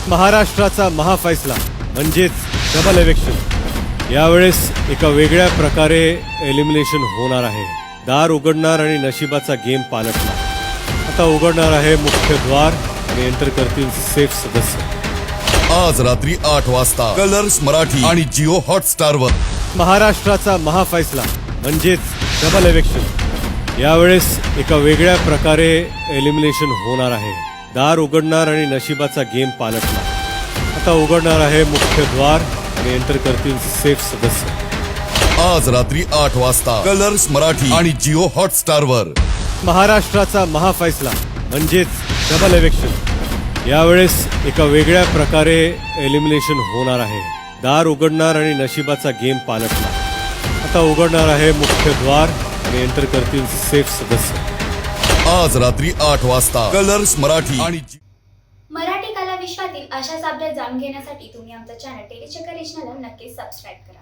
महाराष्ट्राचा महाफैसला म्हणजेच double election. यावेळेस एका वेगळ्या प्रकारे एलिमिनेशन होणार आहे। दार उघडणार आणि नशिबाचा गेम पालटणार। आता उघडणार आहे मुख्य द्वार आणि एंटर करतील सेफ सदस्य। आज रात्री 8 वाजता कलर्स मराठी आणि जिओ हॉटस्टार वर महाराष्ट्राचा महाफैसला म्हणजेच डबल इलेक्शन। यावेळेस एका वेगळ्या प्रकारे एलिमिनेशन होणार आहे। दार उघडणार आणि नशिबाचा गेम पालटणार। आता उघडणार आहे मुख्य द्वार आणि एंटर करतील सेफ सदस्य। आज रात्री 8 वाजता कलर्स मराठी आणि जिओ हॉटस्टार वर महाराष्ट्राचा महाफैसला म्हणजेच डबल इलेक्शन। यावेळेस एका वेगळ्या प्रकारे एलिमिनेशन होणार आहे। दार उघडणार आणि नशिबाचा गेम पालटणार। आता उघडणार आहे मुख्य द्वार आणि एंटर करतील सेफ सदस्य। आज रात्री 8 वाजता कलर्स मराठी आणि मराठी कला विश्वातील अशाच अपडेट जाणून घेण्यासाठी तुम्ही आमचं चॅनल टेलीचक्कर रिजनला नक्कीच सबस्क्राईब करा।